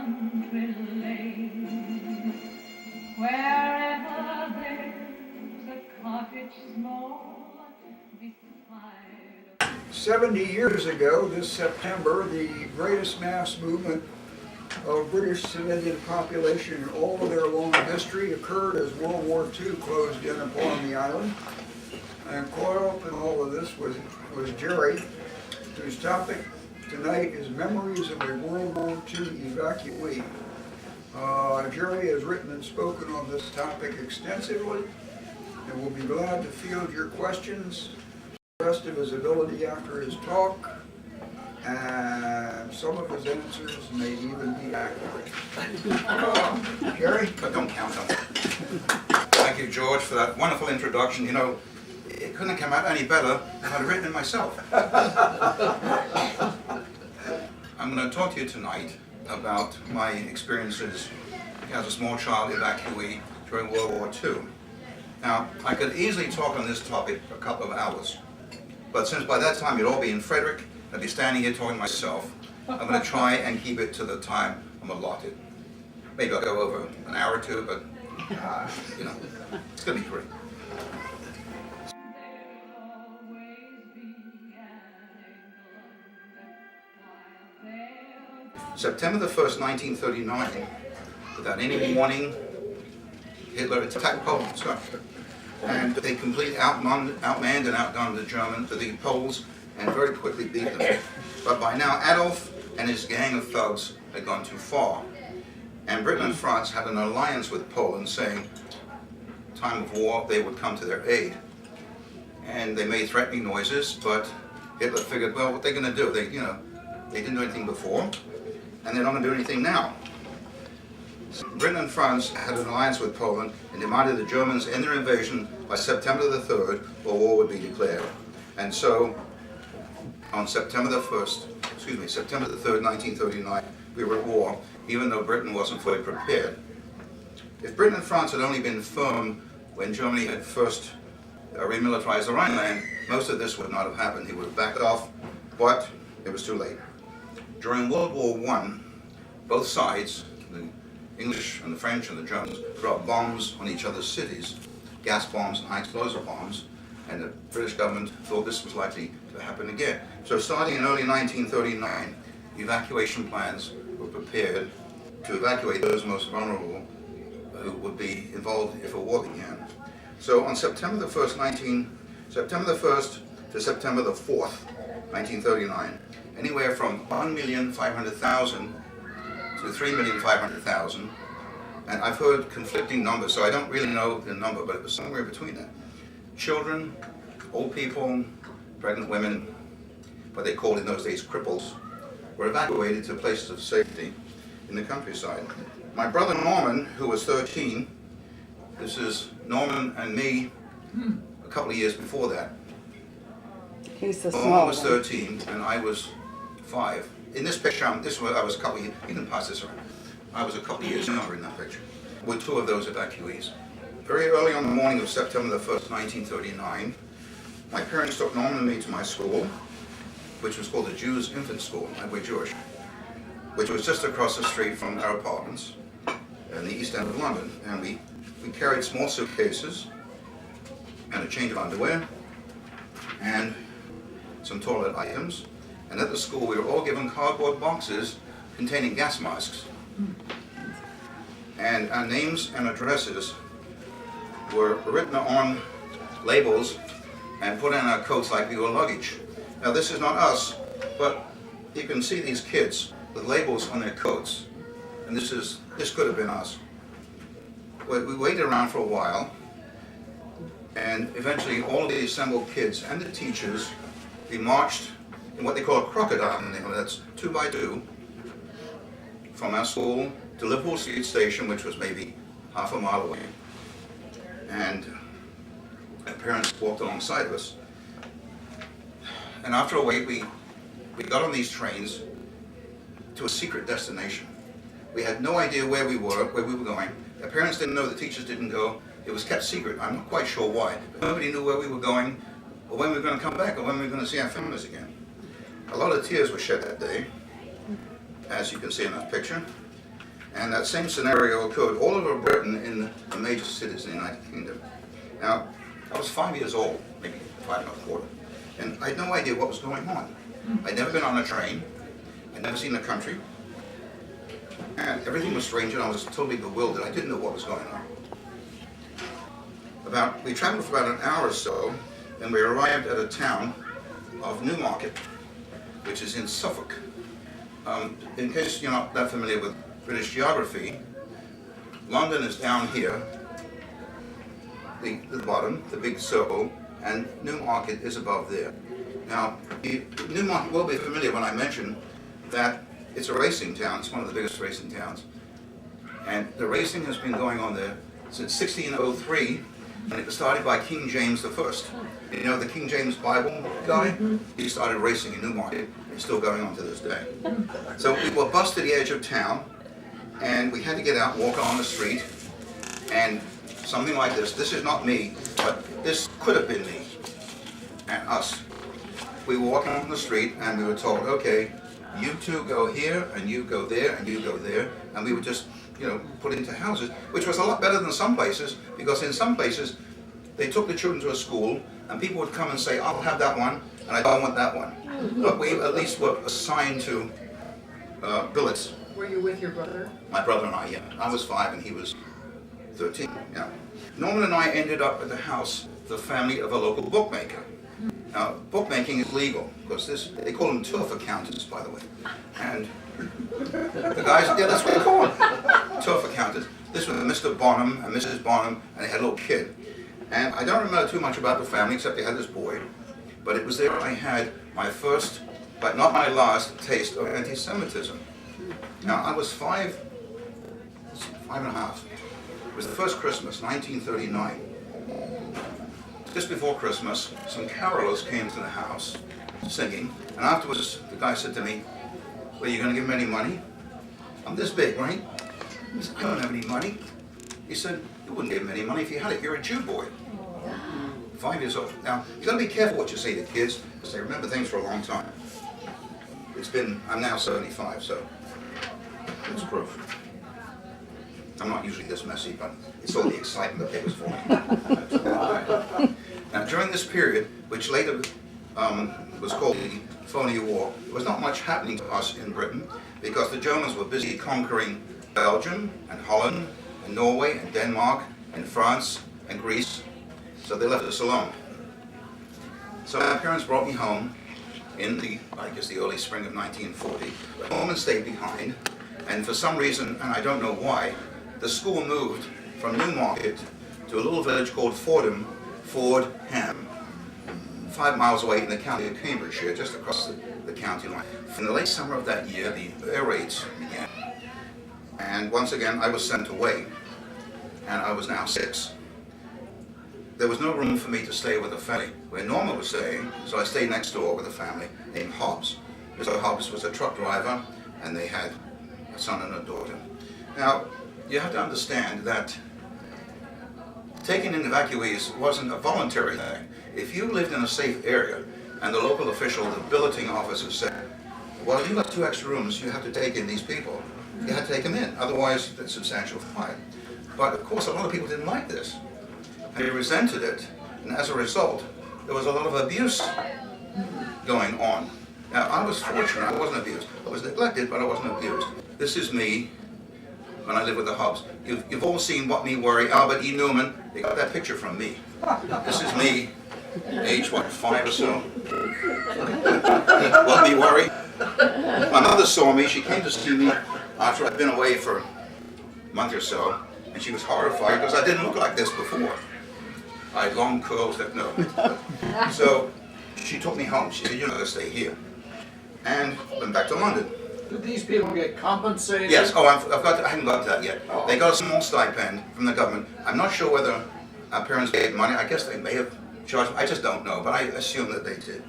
country lane, wherever there's a cottage small beside 70 years ago this September, the greatest mass movement of British civilian population in all of their long history occurred as World War II closed in upon the island. And caught up in all of this was Jerry, whose topic tonight is Memories of a World War II Evacuee. Jerry has written and spoken on this topic extensively, and will be glad to field your questions to the best of his ability after his talk, and some of his answers may even be accurate. Jerry? But don't count on it. Thank you, George, for that wonderful introduction. You know, it couldn't have come out any better if I'd written it myself. I'm going to talk to you tonight about my experiences as a small child evacuee during World War II. Now, I could easily talk on this topic for a couple of hours, but since by that time you'd all be in Frederick, I'd be standing here talking to myself, I'm going to try and keep it to the time I'm allotted. Maybe I'll go over an hour or two, but, you know, it's going to be great. September the 1st, 1939, without any warning, Hitler attacked Poland. And they completely outmanned and outgunned the Germans, the Poles, and very quickly beat them. But by now, Adolf and his gang of thugs had gone too far. And Britain and France had an alliance with Poland, saying, time of war, they would come to their aid. And they made threatening noises, but Hitler figured, well, what they're going to do? They didn't do anything before, and they're not going to do anything now. So Britain and France had an alliance with Poland and demanded the Germans end their invasion by September the 3rd, or war would be declared. And so, on September the 3rd, 1939, we were at war, even though Britain wasn't fully prepared. If Britain and France had only been firm when Germany had first remilitarized the Rhineland, most of this would not have happened. He would have backed off, but it was too late. During World War I, both sides, the English and the French and the Germans, dropped bombs on each other's cities, gas bombs and high explosive bombs, and the British government thought this was likely to happen again. So starting in early 1939, evacuation plans were prepared to evacuate those most vulnerable who would be involved if a war began. So on September the 1st to September the 4th, 1939, anywhere from 1,500,000 to 3,500,000, and I've heard conflicting numbers, so I don't really know the number, but it was somewhere between that. Children, old people, pregnant women, what they called in those days cripples, were evacuated to places of safety in the countryside. My brother Norman, who was 13, this is Norman and me a couple of years before that. He's the Norman small was one. 13 and I was 5. In this picture, I was a couple of years, you can pass this around. I was a couple of years younger in that picture, with 2 of those evacuees. Very early on the morning of September the 1st, 1939, my parents took Norman and me to my school, which was called the Jews Infant School, we're Jewish, which was just across the street from our apartments in the East End of London. And we carried small suitcases and a change of underwear and some toilet items. And at the school, we were all given cardboard boxes containing gas masks. And our names and addresses were written on labels and put in our coats like we were luggage. Now this is not us, but you can see these kids with labels on their coats, and this could have been us. We waited around for a while, and eventually all of the assembled kids and the teachers, we marched in what they call a crocodile, that's 2 by 2, from our school to Liverpool Street Station, which was maybe half a mile away. And our parents walked alongside of us. And after a wait, we got on these trains to a secret destination. We had no idea where we were going. Our parents didn't know, the teachers didn't go. It was kept secret. I'm not quite sure why. But nobody knew where we were going, or when we were going to come back, or when we were going to see our families again. A lot of tears were shed that day, as you can see in that picture. And that same scenario occurred all over Britain in the major cities in the United Kingdom. Now, I was 5 years old, maybe 5 and a quarter, and I had no idea what was going on. I'd never been on a train, I'd never seen the country, and everything was strange, and I was totally bewildered. I didn't know what was going on. We traveled for about an hour or so, and we arrived at a town of Newmarket, which is in Suffolk. In case you're not that familiar with British geography, London is down here, the bottom, the big circle, and Newmarket is above there. Now, Newmarket will be familiar when I mention that it's a racing town. It's one of the biggest racing towns. And the racing has been going on there since 1603, and it was started by King James I. You know the King James Bible guy? He started racing in Newmarket. It's still going on to this day. So we were bus to the edge of town, and we had to get out, walk on the street, and something like this. This is not me, but this could have been me and us. We were walking on the street, and we were told, okay, you two go here, and you go there, and you go there, and we were just, put into houses, which was a lot better than some places, because in some places, they took the children to a school, and people would come and say, I'll have that one, and I don't want that one. But we at least were assigned to billets. Were you with your brother? My brother and I, yeah. I was 5 and he was 13, yeah. Norman and I ended up at the house of the family of a local bookmaker. Now, bookmaking is legal, because they call them turf accountants, by the way. And the guys, yeah, that's what they call them, turf accountants. This was Mr. Bonham and Mrs. Bonham, and they had a little kid. And I don't remember too much about the family, except they had this boy. But it was there I had my first, but not my last, taste of anti-Semitism. Now, I was 5 and a half. It was the first Christmas, 1939. Just before Christmas, some carolers came to the house singing, and afterwards the guy said to me, well, you going to give him any money? I'm this big, right? I said, I don't have any money. He said, you wouldn't give him any money if you had it. You're a Jew boy. 5 years old. Now, you've got to be careful what you say to kids, because they remember things for a long time. I'm now 75, so it's proof. I'm not usually this messy, but it's all the excitement that it was for me. Now, during this period, which later was called the Phony War, there was not much happening to us in Britain, because the Germans were busy conquering Belgium and Holland and Norway and Denmark and France and Greece, so they left us alone. So my parents brought me home in the early spring of 1940. But Norman stayed behind, and for some reason, and I don't know why, the school moved from Newmarket to a little village called Fordham, 5 miles away in the county of Cambridgeshire, just across the county line. In the late summer of that year, the air raids began. And once again, I was sent away, and I was now 6. There was no room for me to stay with a family where Norma was staying, so I stayed next door with a family named Hobbs. Mr. Hobbs was a truck driver, and they had a son and a daughter. Now, you have to understand that taking in evacuees wasn't a voluntary thing. If you lived in a safe area, and the local official, the billeting officer said, well, you've got 2 extra rooms, you have to take in these people. You had to take them in, otherwise it's substantial fine. But of course, a lot of people didn't like this. They resented it, and as a result, there was a lot of abuse going on. Now, I was fortunate, I wasn't abused. I was neglected, but I wasn't abused. This is me when I lived with the Hobbs. You've all seen What Me Worry, Albert E. Newman. They got that picture from me. This is me, age, 5 or so. What Me Worry. My mother saw me, she came to see me after I'd been away for a month or so, and she was horrified because I didn't look like this before. I had long curls that no. So she took me home. She said, you're not going to stay here. And went back to London. Did these people get compensated? Yes, I haven't got to that yet. Oh. They got a small stipend from the government. I'm not sure whether our parents gave money. I guess they may have charged, I just don't know, but I assume that they did.